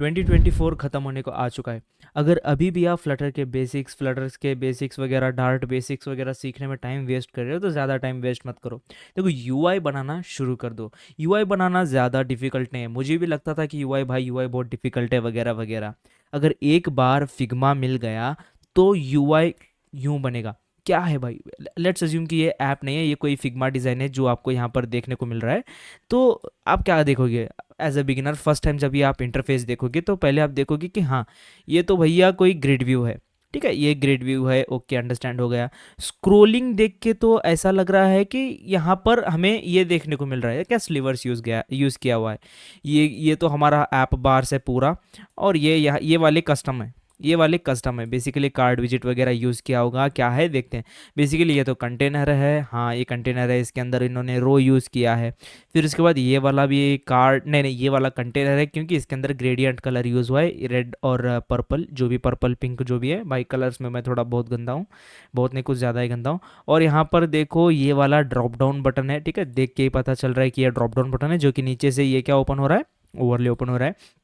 2024 ख़त्म होने को आ चुका है। अगर अभी भी आप फ्लटर्स के बेसिक्स वगैरह, डार्ट बेसिक्स वगैरह सीखने में टाइम वेस्ट कर रहे हो तो ज़्यादा टाइम वेस्ट मत करो। देखो, यूआई बनाना शुरू कर दो। यूआई बनाना ज़्यादा डिफ़िकल्ट नहीं है। मुझे भी लगता था कि यूआई बहुत डिफ़िकल्ट है वगैरह वगैरह। अगर एक बार फिग्मा मिल गया तो यूआई यूँ बनेगा। क्या है भाई, लेट्स अज्यूम कि ये ऐप नहीं है, ये कोई फिग्मा डिज़ाइन है जो आपको यहाँ पर देखने को मिल रहा है। तो आप क्या देखोगे as a beginner? First time जब ये आप इंटरफेस देखोगे तो पहले आप देखोगे कि हाँ, ये तो भैया कोई ग्रिड व्यू है। ठीक है, ये ग्रिड व्यू है, ओके, अंडरस्टैंड हो गया। स्क्रोलिंग देख के तो ऐसा लग रहा है कि यहाँ पर हमें ये देखने को मिल रहा है क्या, स्लीवर्स यूज़ किया हुआ है। ये तो हमारा ऐप बार से पूरा, और ये वाले कस्टम है। ये वाले कस्टम है, बेसिकली कार्ड विजिट वगैरह यूज़ किया होगा, क्या है देखते हैं। बेसिकली ये तो कंटेनर है, हाँ ये कंटेनर है, इसके अंदर इन्होंने रो यूज़ किया है। फिर उसके बाद ये वाला भी कार्ड, नहीं नहीं, ये वाला कंटेनर है क्योंकि इसके अंदर ग्रेडियंट कलर यूज़ हुआ है, रेड और पर्पल, जो भी पर्पल पिंक जो भी है। भाई कलर्स में मैं थोड़ा बहुत गंदा हूँ, बहुत नहीं कुछ ज़्यादा ही गंदा हूँ। और यहाँ पर देखो ये वाला ड्रॉप डाउन बटन है। ठीक है, देख के ही पता चल रहा है कि ये ड्रॉप डाउन बटन है, जो कि नीचे से ये क्या ओपन हो रहा है, ओवरले ओपन हो रहा है।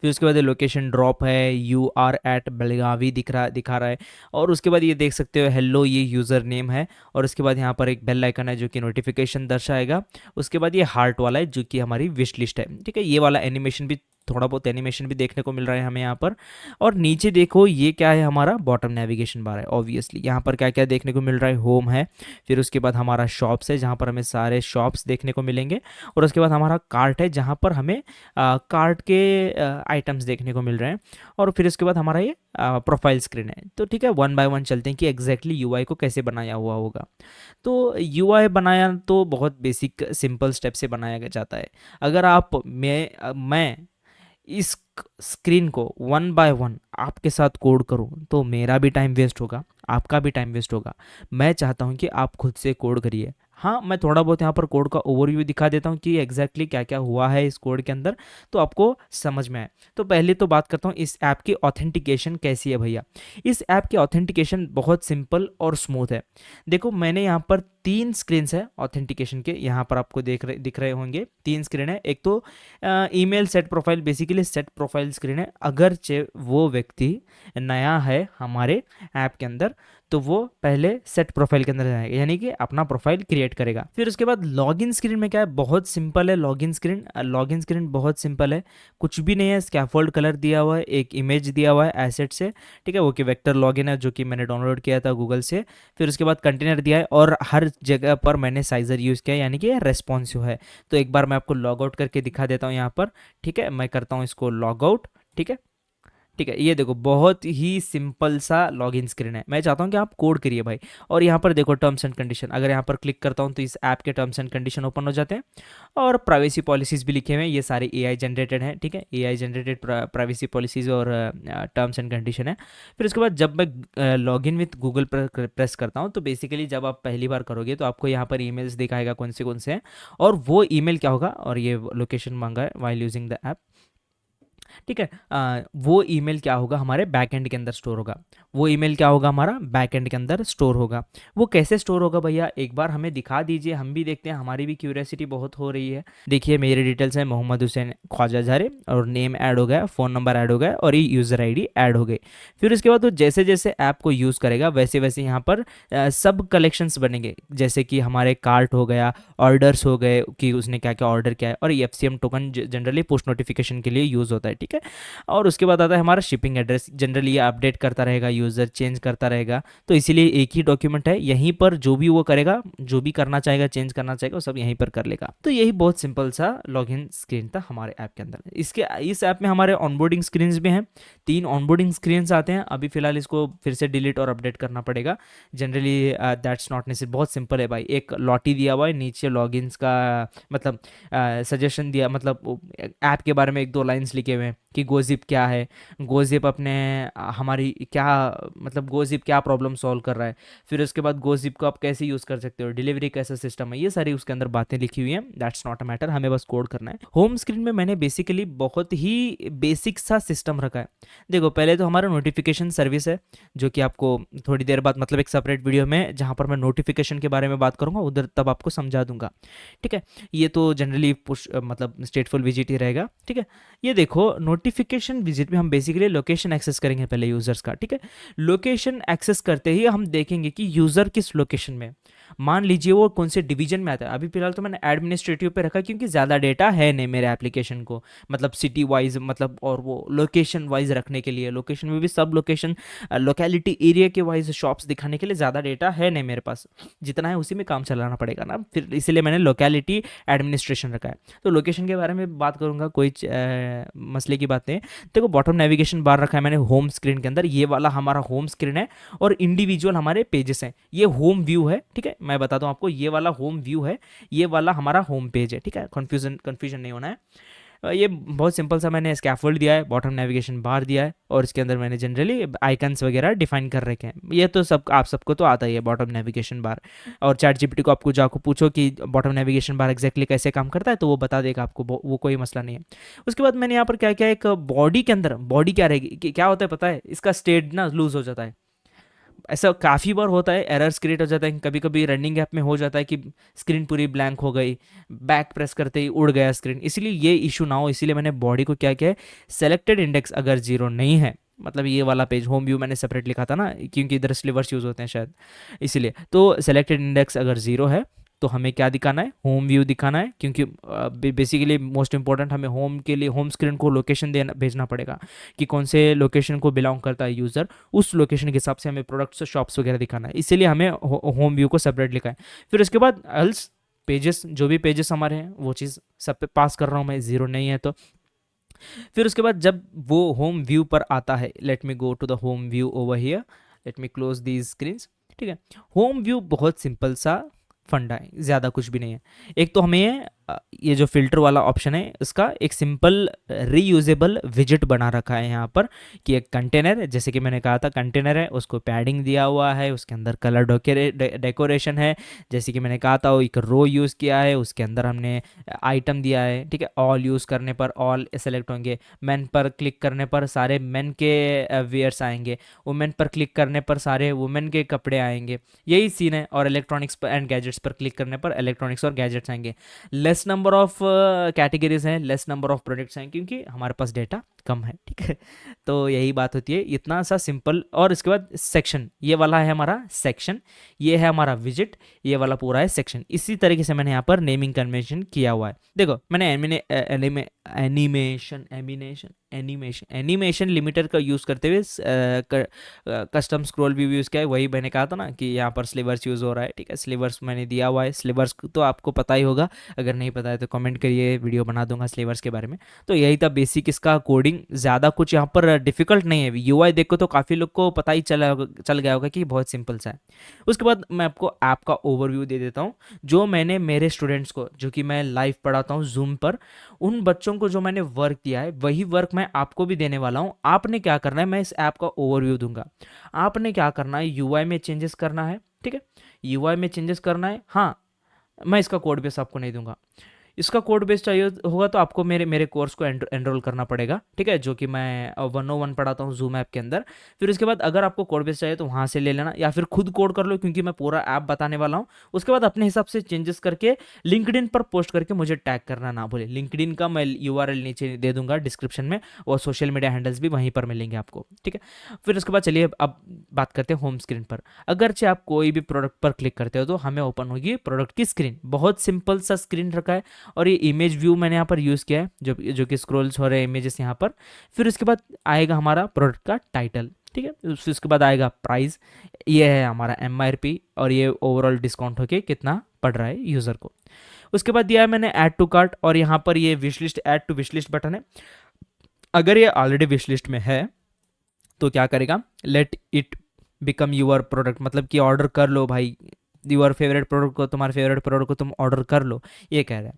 फिर उसके बाद लोकेशन ड्रॉप है, यू आर एट बेलगावी दिखा रहा है। और उसके बाद ये देख सकते हो हेलो, ये यूज़र नेम है। और उसके बाद यहाँ पर एक बेल आइकन है जो कि नोटिफिकेशन दर्शाएगा। उसके बाद ये हार्ट वाला है जो कि हमारी विश लिस्ट है। ठीक है, ये वाला एनिमेशन भी, थोड़ा बहुत एनिमेशन भी देखने को मिल रहा है हमें यहाँ पर। और नीचे देखो ये क्या है, हमारा बॉटम नेविगेशन बार है। ऑब्वियसली यहाँ पर क्या क्या देखने को मिल रहा है, होम है। फिर उसके बाद हमारा शॉप्स है जहाँ पर हमें सारे शॉप्स देखने को मिलेंगे। और उसके बाद हमारा कार्ट है जहाँ पर हमें कार्ट के आइटम्स देखने को मिल रहे हैं। और फिर उसके बाद हमारा ये प्रोफाइल स्क्रीन है। तो ठीक है, वन बाय वन चलते हैं कि एग्जैक्टली यूआई को कैसे बनाया हुआ होगा। तो यूआई बनाया तो बहुत बेसिक सिंपल स्टेप से बनाया जाता है। अगर आप मैं इस स्क्रीन को वन बाय वन आपके साथ कोड करूं तो मेरा भी टाइम वेस्ट होगा, आपका भी टाइम वेस्ट होगा। मैं चाहता हूं कि आप खुद से कोड करिए। हाँ, मैं थोड़ा बहुत यहाँ पर कोड का ओवरव्यू दिखा देता हूँ कि एग्जैक्टली क्या क्या हुआ है इस कोड के अंदर, तो आपको समझ में आए। तो पहले तो बात करता हूँ इस ऐप की ऑथेंटिकेशन कैसी है भैया। इस ऐप की ऑथेंटिकेशन बहुत सिंपल और स्मूथ है। देखो, मैंने यहाँ पर 3 स्क्रीन्स है ऑथेंटिकेशन के, यहाँ पर आपको दिख रहे होंगे 3 स्क्रीन है। एक तो email set profile, basically set profile screen है। अगरचे वो व्यक्ति नया है हमारे ऐप के अंदर तो वो पहले सेट प्रोफाइल के अंदर जाएगा, यानी कि अपना प्रोफाइल क्रिएट करेगा। फिर उसके बाद लॉगिन स्क्रीन में क्या है, बहुत सिंपल है। लॉगिन स्क्रीन बहुत सिंपल है, कुछ भी नहीं है। स्कैफोल्ड कलर दिया हुआ है, एक इमेज दिया हुआ है एसेट से। ठीक है, वो कि वेक्टर लॉगिन है जो कि मैंने डाउनलोड किया था गूगल से। फिर उसके बाद कंटेनर दिया है और हर जगह पर मैंने साइजर यूज़ किया है, यानी कि रेस्पॉन्सिव है। तो एक बार मैं आपको लॉग आउट करके दिखा देता हूँ यहाँ पर। ठीक है, मैं करता हूँ इसको लॉग आउट। ठीक है, ठीक है, ये देखो बहुत ही सिंपल सा लॉगिन स्क्रीन है। मैं चाहता हूँ कि आप कोड करिए भाई। और यहाँ पर देखो टर्म्स एंड कंडीशन, अगर यहाँ पर क्लिक करता हूँ तो इस ऐप के टर्म्स एंड कंडीशन ओपन हो जाते हैं। और प्राइवेसी पॉलिसीज़ भी लिखे हुए हैं, ये सारे एआई जनरेटेड हैं। ठीक है, एआई जनरेटेड प्राइवेसी पॉलिसीज़ और टर्म्स एंड कंडीशन है। फिर उसके बाद जब मैं लॉगिन विथ गूगल पर प्रेस करता हूँ तो बेसिकली जब आप पहली बार करोगे तो आपको यहाँ पर ईमेल्स दिखाएगा कौन से हैं। और वो ईमेल क्या होगा, और ये लोकेशन मांगा है वाइल यूजिंग द ऐप। ठीक है, वो ईमेल क्या होगा, हमारे बैकएंड के अंदर स्टोर होगा। वो ईमेल क्या होगा, हमारा बैकएंड के अंदर स्टोर होगा। वो कैसे स्टोर होगा भैया, एक बार हमें दिखा दीजिए, हम भी देखते हैं, हमारी भी क्यूरियोसिटी बहुत हो रही है। देखिए मेरी डिटेल्स है मोहम्मद हुसैन ख्वाजा झारे, और नेम ऐड हो गया, फ़ोन नंबर ऐड हो गया, और ये यूज़र आईडी ऐड हो गई। फिर उसके बाद वो जैसे जैसे ऐप को यूज़ करेगा वैसे वैसे यहाँ पर सब कलेक्शंस बनेंगे, जैसे कि हमारे कार्ट हो गया, ऑर्डर्स हो गए कि उसने क्या क्या ऑर्डर किया है, और FCM token generally push notification के लिए यूज़ होता है। ठीक है, और उसके बाद आता है हमारा शिपिंग एड्रेस। जनरली ये अपडेट करता रहेगा, यूज़र चेंज करता रहेगा, तो इसीलिए एक ही डॉक्यूमेंट है। यहीं पर जो भी वो करेगा, जो भी करना चाहेगा, चेंज करना चाहेगा, वो सब यहीं पर कर लेगा। तो यही बहुत सिंपल सा लॉगिन स्क्रीन था हमारे ऐप के अंदर। इस ऐप में हमारे ऑनबोर्डिंग स्क्रीन्स भी हैं, 3 ऑनबोर्डिंग स्क्रीन्स आते हैं। अभी फिलहाल इसको फिर से डिलीट और अपडेट करना पड़ेगा। जनरली दैट्स नॉट नेसेसरी, बहुत सिंपल है भाई। एक लॉटी दिया हुआ है नीचे, लॉगिन्स का मतलब सजेशन दिया, मतलब ऐप के बारे में 1-2 लाइन्स लिखे हुए हैं कि गोजिप क्या है, गोजिप अपने हमारी क्या, मतलब गोजिप क्या प्रॉब्लम सॉल्व कर रहा है। फिर उसके बाद गोजिप को आप कैसे यूज़ कर सकते हो, डिलीवरी कैसा सिस्टम है, ये सारी उसके अंदर बातें लिखी हुई हैं। दैट्स नॉट अ मैटर, हमें बस कोड करना है। होम स्क्रीन में मैंने बेसिकली बहुत ही बेसिक सा सिस्टम रखा है। देखो पहले तो हमारा नोटिफिकेशन सर्विस है, जो कि आपको थोड़ी देर बाद, मतलब एक सेपरेट वीडियो में जहाँ पर मैं नोटिफिकेशन के बारे में बात करूँगा उधर तब आपको समझा दूंगा। ठीक है, ये तो जनरली पुश मतलब स्टेटफुल विजिट ही रहेगा। ठीक है, ये देखो ऑथेंटिफिकेशन विजिट में हम बेसिकली लोकेशन एक्सेस करेंगे पहले यूजर्स का, ठीक है। लोकेशन एक्सेस करते ही हम देखेंगे कि यूजर किस लोकेशन में, मान लीजिए वो कौन से डिवीजन में आता है। अभी फिलहाल तो मैंने एडमिनिस्ट्रेटिव पे रखा क्योंकि ज़्यादा डेटा है नहीं मेरे एप्लीकेशन को, मतलब सिटी वाइज, मतलब और वो लोकेशन वाइज रखने के लिए, लोकेशन में भी सब लोकेशन लोकेलिटी एरिया के वाइज शॉप्स दिखाने के लिए ज़्यादा डेटा है नहीं मेरे पास, जितना है उसी में काम चलाना पड़ेगा ना, फिर इसीलिए मैंने लोकेलिटी एडमिनिस्ट्रेशन रखा है। तो लोकेशन के बारे में बात करूँगा, कोई मसले की बात नहीं है। देखो बॉटम नेविगेशन बार रखा है मैंने होम स्क्रीन के अंदर, ये वाला हमारा होम स्क्रीन है और इंडिविजुअल हमारे पेजेस हैं, ये होम व्यू है, ठीक है। मैं बताता हूँ आपको, ये वाला होम व्यू है, ये वाला हमारा होम पेज है, ठीक है। कन्फ्यूजन नहीं होना है। ये बहुत सिंपल सा मैंने स्कैफोल्ड दिया है, बॉटम नेविगेशन बार दिया है और इसके अंदर मैंने जनरली आइकन्स वगैरह डिफाइन कर रखे हैं। ये तो सब आप सबको तो आता ही है बॉटम नेविगेशन बार, और चैट जीपीटी को आपको जाको पूछो कि बॉटम नेविगेशन बार एग्जैक्टली कैसे काम करता है तो वो बता देगा आपको, वो कोई मसला नहीं है। उसके बाद मैंने यहाँ पर क्या क्या, एक बॉडी के अंदर, बॉडी क्या रहेगी, क्या होता है पता है, इसका स्टेट ना लूज हो जाता है। ऐसा काफ़ी बार होता है, एरर्स क्रिएट हो जाता है, कभी कभी रनिंग ऐप में हो जाता है कि स्क्रीन पूरी ब्लैंक हो गई, बैक प्रेस करते ही उड़ गया स्क्रीन, इसीलिए ये इशू ना हो इसीलिए मैंने बॉडी को क्या किया है, सेलेक्टेड इंडेक्स अगर 0 नहीं है, मतलब ये वाला पेज होम व्यू मैंने सेपरेट लिखा था ना क्योंकि इधर स्लीवर्स यूज़ होते हैं शायद इसीलिए, तो सेलेक्टेड इंडेक्स अगर 0 है तो हमें क्या दिखाना है, होम व्यू दिखाना है, क्योंकि बेसिकली मोस्ट इंपॉर्टेंट हमें होम के लिए होम स्क्रीन को लोकेशन देना भेजना पड़ेगा कि कौन से लोकेशन को बिलोंग करता है यूज़र, उस लोकेशन के हिसाब से हमें प्रोडक्ट्स शॉप्स वगैरह दिखाना है, इसीलिए हमें होम व्यू को सेपरेट लिखा है। फिर उसके बाद एल्स पेजेस, जो भी पेजेस हमारे हैं वो चीज़ सब पे पास कर रहा हूँ मैं, 0 नहीं है तो। फिर उसके बाद जब वो होम व्यू पर आता है, let me go to the home view over here, let me close these screens, ठीक है। होम व्यू बहुत सिंपल सा फंडा है, ज़्यादा कुछ भी नहीं है। एक तो हमें ये जो फिल्टर वाला ऑप्शन है इसका एक सिंपल रीयूजेबल विजिट बना रखा है यहाँ पर, कि एक कंटेनर है, जैसे कि मैंने कहा था कंटेनर है, उसको पैडिंग दिया हुआ है, उसके अंदर कलर डेकोरेशन है, जैसे कि मैंने कहा था वो एक रो यूज़ किया है, उसके अंदर हमने आइटम दिया है, ठीक है। ऑल यूज़ करने पर ऑल सेलेक्ट होंगे, मैन पर क्लिक करने पर सारे मैन के वेयर्स आएंगे, वुमेन पर क्लिक करने पर सारे वुमेन के कपड़े आएंगे, यही सीन है। और इलेक्ट्रॉनिक्स पर एंड गैजेट्स पर क्लिक करने पर इलेक्ट्रॉनिक्स और गैजेट्स आएंगे। लेस नंबर ऑफ कैटेगरीज हैं, लेस नंबर ऑफ प्रोडक्ट्स हैं, क्योंकि हमारे पास डेटा कम है, ठीक है। तो यही बात होती है, इतना सा सिंपल। और इसके बाद सेक्शन, ये वाला है हमारा सेक्शन, ये है हमारा विजिट, ये वाला पूरा है सेक्शन। इसी तरीके से मैंने यहाँ पर नेमिंग कन्वेंशन किया हुआ है। देखो मैंने एनिमेशन लिमिटर का यूज़ करते हुए कस्टम स्क्रॉल व्यू यूज़ किया है, वही मैंने कहा था ना कि यहाँ पर स्लीवर्स यूज़ हो रहा है, ठीक है। स्लीवर्स मैंने दिया हुआ है, स्लीवर्स तो आपको पता ही होगा, अगर नहीं पता है तो कमेंट करिए, वीडियो बना दूंगा स्लीवर्स के बारे में। तो यही था बेसिक इसका कोडिंग, ज़्यादा कुछ यहाँ पर डिफिकल्ट नहीं है। यूआई देखो तो काफ़ी लोग को पता ही चल गया होगा कि बहुत सिंपल सा है। उसके बाद मैं आपको ऐप का ओवरव्यू दे देता हूँ, जो मैंने मेरे स्टूडेंट्स को, जो कि मैं लाइव पढ़ाता हूँ जूम पर, उन बच्चों को जो मैंने वर्क दिया है वही वर्क मैं आपको भी देने वाला हूँ। आपने क्या करना है, मैं इस ऐप का ओवरव्यू दूंगा, आपने क्या करना है, यूआई में चेंजेस करना है, ठीक है। यूआई में चेंजेस करना है, हाँ। मैं इसका कोड बेस आपको नहीं दूंगा, इसका कोड बेस चाहिए होगा तो आपको मेरे कोर्स को एनरोल करना पड़ेगा, ठीक है, जो कि मैं 101 पढ़ाता हूँ जूम ऐप के अंदर। फिर उसके बाद अगर आपको कोड बेस चाहिए तो वहाँ से ले लेना, या फिर खुद कोड कर लो, क्योंकि मैं पूरा ऐप बताने वाला हूँ। उसके बाद अपने हिसाब से चेंजेस करके लिंक्डइन पर पोस्ट करके मुझे टैग करना ना भूले। लिंक्डइन का मैं यूआरएल नीचे दे दूंगा डिस्क्रिप्शन में, और सोशल मीडिया हैंडल्स भी वहीं पर मिलेंगे आपको, ठीक है। फिर उसके बाद चलिए अब बात करते हैं होम स्क्रीन पर। अगरचे आप कोई भी प्रोडक्ट पर क्लिक करते हो तो हमें ओपन होगी प्रोडक्ट की स्क्रीन, बहुत सिंपल सा स्क्रीन रखा है, और ये इमेज व्यू मैंने यहाँ पर यूज़ किया है, जो कि स्क्रॉल्स हो रहे हैं इमेजेस यहाँ पर। फिर उसके बाद आएगा हमारा प्रोडक्ट का टाइटल, ठीक है। उसके बाद आएगा प्राइस, ये है हमारा एमआरपी, और ये ओवरऑल डिस्काउंट होके कितना पड़ रहा है यूज़र को। उसके बाद दिया है मैंने ऐड टू कार्ट, और यहाँ पर ये wish list, add to wish list button है। अगर ये ऑलरेडी विश लिस्ट में है तो क्या करेगा, let it become your product, मतलब कि ऑर्डर कर लो भाई, यूअर फेवरेट प्रोडक्ट को, तुम्हारे फेवरेट प्रोडक्ट को तुम ऑर्डर कर लो, ये कह रहा है।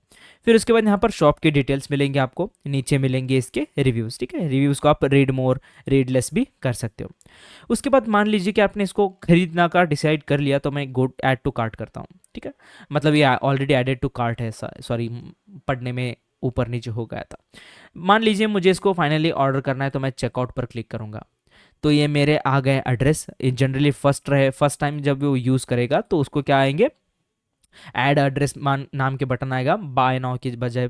फिर उसके बाद यहाँ पर शॉप के डिटेल्स मिलेंगे आपको, नीचे मिलेंगे इसके रिव्यूज़, ठीक है। रिव्यूज़ को आप रीड मोर रीड लेस भी कर सकते हो। उसके बाद मान लीजिए कि आपने इसको खरीदना का डिसाइड कर लिया, तो मैं गो ऐड टू कार्ट करता हूँ, ठीक है। मतलब ये ऑलरेडी एडेड टू कार्ट है, सॉरी पढ़ने में ऊपर नीचे हो गया था। मान लीजिए मुझे इसको फाइनली ऑर्डर करना है, तो मैं चेकआउट पर क्लिक करूँगा, तो ये मेरे आ गए एड्रेस। जनरली फर्स्ट टाइम जब वो यूज़ करेगा तो उसको क्या आएंगे, ऐड एड्रेस नाम के बटन आएगा बाय नाउ की बजाय,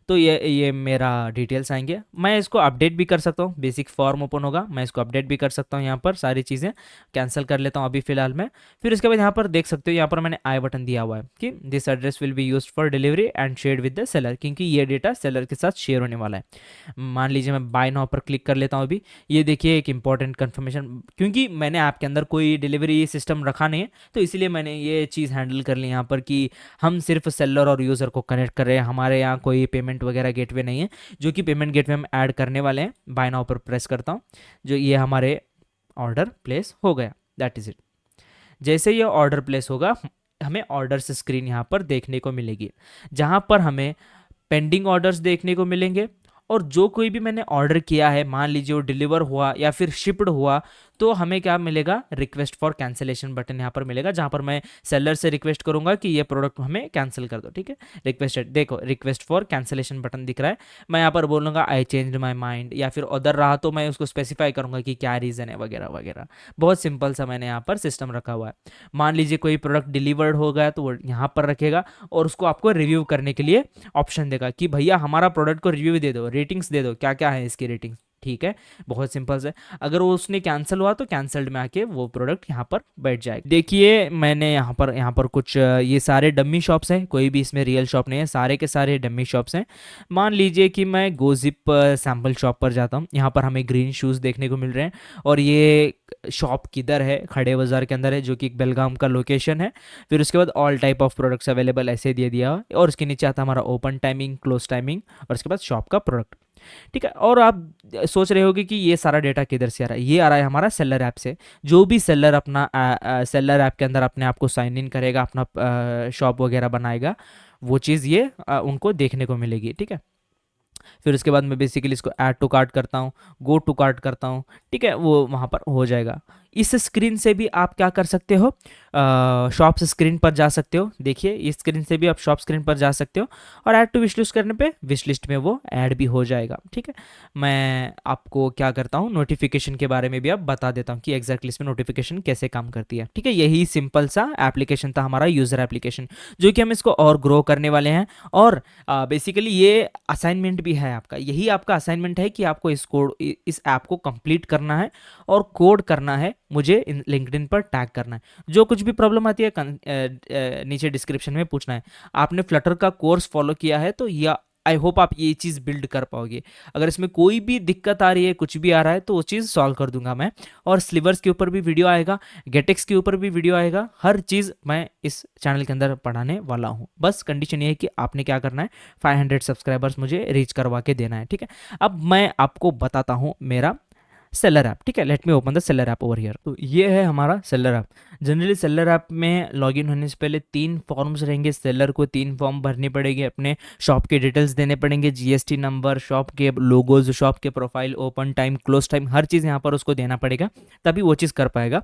तो ये मेरा डिटेल्स आएंगे। मैं इसको अपडेट भी कर सकता हूँ, बेसिक फॉर्म ओपन होगा, मैं इसको अपडेट भी कर सकता हूँ। यहाँ पर सारी चीज़ें कैंसिल कर लेता हूँ अभी फ़िलहाल में। फिर उसके बाद यहाँ पर देख सकते हो, यहाँ पर मैंने आई बटन दिया हुआ है कि this address will be used for delivery and shared with the seller, क्योंकि ये डेटा सेलर के साथ शेयर होने वाला है। मान लीजिए मैं बाय नाउ पर क्लिक कर लेता हूँ अभी। ये देखिए एक इंपॉर्टेंट कन्फर्मेशन, क्योंकि मैंने ऐप के अंदर कोई डिलीवरी सिस्टम रखा नहीं है, तो इसीलिए मैंने ये चीज़ हैंडल कर ली यहाँ पर कि हम सिर्फ सेलर और यूज़र को कनेक्ट कर रहे हैं। हमारे यहाँ कोई पेमेंट वगैरह गेटवे नहीं है, जो कि पेमेंट गेटवे हम ऐड करने वाले हैं। बाय नाउ पर प्रेस करता हूँ, जो ये हमारे ऑर्डर प्लेस हो गया, दैट इज़ इट। जैसे ये ऑर्डर प्लेस होगा, हमें ऑर्डर्स स्क्रीन यहाँ पर देखने को मिलेगी, जहाँ पर हमें पेंडिंग ऑर्डर्स देखने को मिलेंगे। और जो कोई भी मैंने ऑर्डर किया है, मान लीजिए वो डिलीवर हुआ या फिर शिप्ड हुआ, तो हमें क्या मिलेगा, रिक्वेस्ट फॉर कैंसिलेशन बटन यहाँ पर मिलेगा, जहाँ पर मैं सेलर से रिक्वेस्ट करूँगा कि ये प्रोडक्ट हमें कैंसिल कर दो। ठीक है, रिक्वेस्टेड, देखो रिक्वेस्ट फॉर कैंसिलेशन बटन दिख रहा है। मैं यहाँ पर बोलूँगा आई चेंज माई माइंड, या फिर अदर रहा तो मैं उसको स्पेसिफाई करूँगा कि क्या रीज़न है वगैरह वगैरह। बहुत सिंपल सा मैंने यहाँ पर सिस्टम रखा हुआ है। मान लीजिए कोई प्रोडक्ट डिलीवर्ड हो गया तो वो यहाँ पर रखेगा, और उसको आपको रिव्यू करने के लिए ऑप्शन देगा कि भैया हमारा प्रोडक्ट को रिव्यू दे दो, रेटिंग्स दे दो, क्या क्या है इसकी रेटिंग्स। ठीक है, बहुत सिंपल से। अगर वो उसने कैंसिल हुआ तो कैंसल्ड में आके वो प्रोडक्ट यहाँ पर बैठ जाएगा। देखिए मैंने यहाँ पर कुछ ये सारे डमी शॉप्स हैं, कोई भी इसमें रियल शॉप नहीं है, सारे के सारे डमी शॉप्स हैं। मान लीजिए कि मैं गोजिप सैम्पल शॉप पर जाता हूँ, यहाँ पर हमें ग्रीन शूज़ देखने को मिल रहे हैं, और ये शॉप किधर है, खड़े बाज़ार के अंदर है, जो कि बेलगाम का लोकेशन है। फिर उसके बाद all type of products available ऐसे दे दिया, और उसके नीचे आता हमारा ओपन टाइमिंग, क्लोज टाइमिंग, और उसके बाद शॉप का प्रोडक्ट। ठीक है, और आप सोच रहे होगे कि ये सारा डेटा किधर से आ रहा है, ये आ रहा है हमारा सेलर ऐप से। जो भी सेलर अपना सेलर ऐप के अंदर अपने आप को साइन इन करेगा, अपना शॉप वगैरह बनाएगा, वो चीज़ ये उनको देखने को मिलेगी। ठीक है, फिर उसके बाद मैं बेसिकली इसको ऐड टू कार्ट करता हूँ, गो टू कार्ट करता हूँ। ठीक है, वो वहाँ पर हो जाएगा। इस स्क्रीन से भी आप क्या कर सकते हो, शॉप्स स्क्रीन पर जा सकते हो। देखिए इस स्क्रीन से भी आप शॉप स्क्रीन पर जा सकते हो, और ऐड टू विश लिस्ट करने पे विश लिस्ट में वो ऐड भी हो जाएगा। ठीक है, मैं आपको क्या करता हूँ, नोटिफिकेशन के बारे में भी आप बता देता हूँ कि एग्जैक्टली इसमें नोटिफिकेशन कैसे काम करती है। ठीक है, यही सिंपल सा एप्लीकेशन था हमारा, यूज़र एप्लीकेशन, जो कि हम इसको और ग्रो करने वाले हैं। और बेसिकली ये असाइनमेंट भी है आपका, यही आपका असाइनमेंट है कि आपको इस ऐप को कंप्लीट करना है और कोड करना है, मुझे लिंक्डइन पर टैग करना है। जो कुछ भी प्रॉब्लम आती है नीचे डिस्क्रिप्शन में पूछना है। आपने फ्लटर का कोर्स फॉलो किया है तो या आई होप आप ये चीज़ बिल्ड कर पाओगे। अगर इसमें कोई भी दिक्कत आ रही है, कुछ भी आ रहा है, तो वो चीज़ सॉल्व कर दूंगा मैं। और स्लीवर्स के ऊपर भी वीडियो आएगा, गेटेक्स के ऊपर भी वीडियो आएगा, हर चीज़ मैं इस चैनल के अंदर पढ़ाने वाला हूँ। बस कंडीशन ये है कि आपने क्या करना है, 500 सब्सक्राइबर्स मुझे रीच करवा के देना है। ठीक है, अब मैं आपको बताता हूँ मेरा सेलर ऐप। ठीक है, let me open the seller app over here. तो ये है हमारा seller app. Generally seller app में लॉगिन होने से पहले 3 फॉर्म्स रहेंगे, सेलर को 3 फॉर्म भरने पड़ेंगे, अपने शॉप के डिटेल्स देने पड़ेंगे, जीएसटी नंबर, शॉप के लोगोज, शॉप के profile, open time, close time, हर चीज़ यहाँ पर उसको देना पड़ेगा, तभी वो चीज़ कर पाएगा,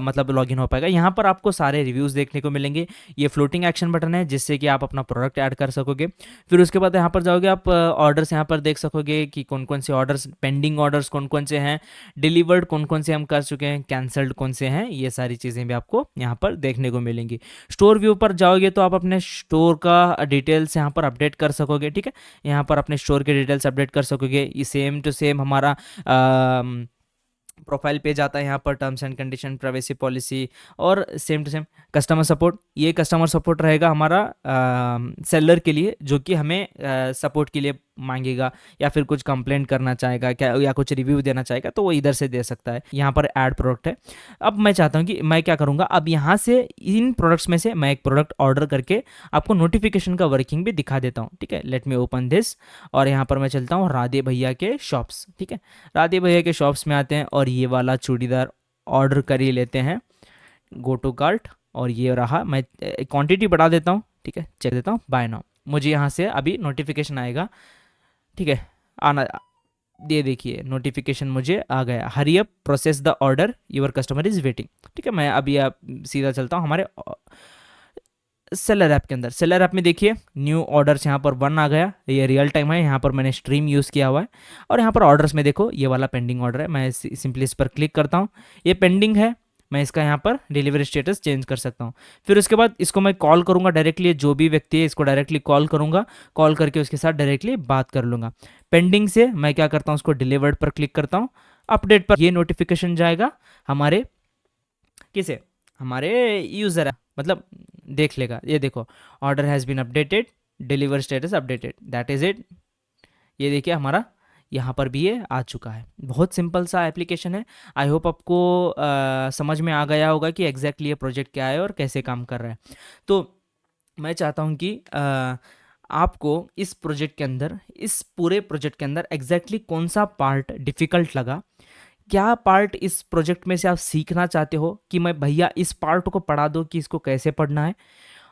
मतलब लॉगिन हो पाएगा। यहाँ पर आपको सारे रिव्यूज़ देखने को मिलेंगे। ये फ्लोटिंग एक्शन बटन है, जिससे कि आप अपना प्रोडक्ट ऐड कर सकोगे। फिर उसके बाद यहाँ पर जाओगे, आप ऑर्डर्स यहाँ पर देख सकोगे कि कौन कौन से ऑर्डर्स, पेंडिंग ऑर्डर्स कौन कौन से हैं, डिलीवर्ड कौन कौन से हम कर चुके हैं, कैंसल्ड कौन से हैं, ये सारी चीज़ें भी आपको यहाँ पर देखने को मिलेंगी। स्टोर व्यू पर जाओगे तो आप अपने स्टोर का डिटेल्स यहाँ पर अपडेट कर सकोगे। ठीक है, यहाँ पर अपने स्टोर के डिटेल्स अपडेट कर सकोगे। ये सेम टू सेम हमारा प्रोफाइल पेज आता है, यहाँ पर terms and conditions, privacy policy, और same to same customer support. ये कस्टमर सपोर्ट रहेगा हमारा सेलर के लिए, जो कि हमें सपोर्ट के लिए मांगेगा, या फिर कुछ कंप्लेंट करना चाहेगा क्या, या कुछ रिव्यू देना चाहेगा, तो वो इधर से दे सकता है। यहाँ पर ऐड प्रोडक्ट है। अब मैं चाहता हूँ कि मैं क्या करूँगा, अब यहाँ से इन प्रोडक्ट्स में से मैं एक प्रोडक्ट ऑर्डर करके आपको नोटिफिकेशन का वर्किंग भी दिखा देता हूँ। ठीक है, लेट मी ओपन दिस, और यहाँ पर मैं चलता हूँ राधे भैया के शॉप्स। ठीक है, राधे भैया के शॉप्स में आते हैं, और ये वाला चूड़ीदार ऑर्डर कर ही लेते हैं, गो टू कार्ट, और ये रहा। मैं क्वांटिटी बढ़ा देता हूँ। ठीक है, चेक देता हूँ, बाय नाउ। मुझे यहाँ से अभी नोटिफिकेशन आएगा। ठीक है, आना, ये देखिए नोटिफिकेशन मुझे आ गया, hurry up, process the order, your customer is waiting. ठीक है, मैं अभी आप सीधा चलता हूँ हमारे सेलर ऐप के अंदर। सेलर ऐप में देखिए न्यू ऑर्डर्स यहाँ पर 1 आ गया, ये रियल टाइम है, यहाँ पर मैंने स्ट्रीम यूज़ किया हुआ है। और यहाँ पर ऑर्डर्स में देखो ये वाला पेंडिंग ऑर्डर है, मैं सिंपली इस पर क्लिक करता हूँ, ये पेंडिंग है, मैं इसका यहाँ पर डिलीवरी स्टेटस चेंज कर सकता हूँ। फिर उसके बाद इसको मैं कॉल करूँगा डायरेक्टली, जो भी व्यक्ति है इसको डायरेक्टली कॉल करूँगा, कॉल करके उसके साथ डायरेक्टली बात कर लूँगा। पेंडिंग से मैं क्या करता हूँ, उसको डिलीवर्ड पर क्लिक करता हूँ, अपडेट पर ये नोटिफिकेशन जाएगा हमारे किसे, हमारे यूज़र है, मतलब देख लेगा, ये देखो order has been updated, deliver status updated, that is it. ये देखिए हमारा यहाँ पर भी ये आ चुका है। बहुत सिंपल सा एप्लीकेशन है। आई होप आपको समझ में आ गया होगा कि एग्जैक्टली ये प्रोजेक्ट क्या है और कैसे काम कर रहा है। तो मैं चाहता हूँ कि आपको इस प्रोजेक्ट के अंदर, इस पूरे प्रोजेक्ट के अंदर एग्जैक्टली कौन सा पार्ट डिफ़िकल्ट लगा, क्या पार्ट इस प्रोजेक्ट में से आप सीखना चाहते हो कि मैं भैया इस पार्ट को पढ़ा दो कि इसको कैसे पढ़ना है।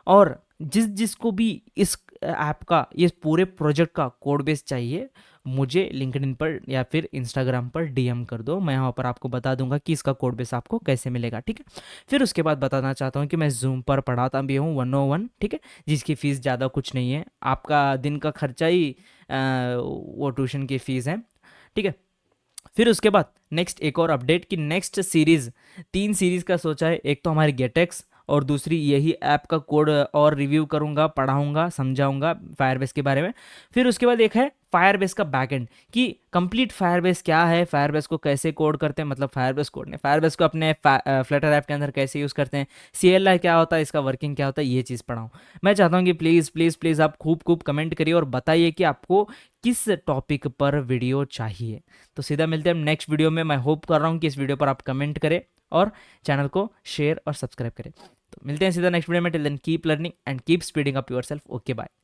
और जिसको भी इस ऐप का, इस पूरे प्रोजेक्ट का कोड बेस चाहिए, मुझे लिंक्डइन पर या फिर इंस्टाग्राम पर डीएम कर दो, मैं यहाँ पर आपको बता दूंगा कि इसका कोड बेस आपको कैसे मिलेगा, ठीक है। फिर उसके बाद बताना चाहता हूँ कि मैं जूम पर पढ़ाता भी हूँ 101, ठीक है, जिसकी फ़ीस ज़्यादा कुछ नहीं है, आपका दिन का खर्चा ही वो ट्यूशन की फ़ीस है, ठीक है। फिर उसके बाद नेक्स्ट एक और अपडेट कि नेक्स्ट सीरीज़, 3 सीरीज़ का सोचा है। एक तो हमारी गेटेक्स, और दूसरी यही ऐप का कोड और रिव्यू करूंगा, पढ़ाऊंगा, समझाऊंगा फायरबेस के बारे में। फिर उसके बाद एक है फायरबेस का बैकएंड, कि कंप्लीट फायरबेस क्या है, फायरबेस को कैसे कोड करते हैं, मतलब फायरबेस कोड नहीं, फायरबेस को अपने फ्लटर ऐप के अंदर कैसे यूज़ करते हैं, CLI क्या होता है, इसका वर्किंग क्या होता है, ये चीज़ पढ़ाऊँ। मैं चाहता हूँ कि प्लीज़ प्लीज़ प्लीज़ आप खूब खूब कमेंट करिए और बताइए कि आपको किस टॉपिक पर वीडियो चाहिए। तो सीधा मिलते हैं हम नेक्स्ट वीडियो में। मैं होप कर रहा हूँ कि इस वीडियो पर आप कमेंट करें और चैनल को शेयर और सब्सक्राइब करें। तो मिलते हैं सीधा नेक्स्ट वीडियो में। Till then keep learning and keep speeding up yourself. Okay bye.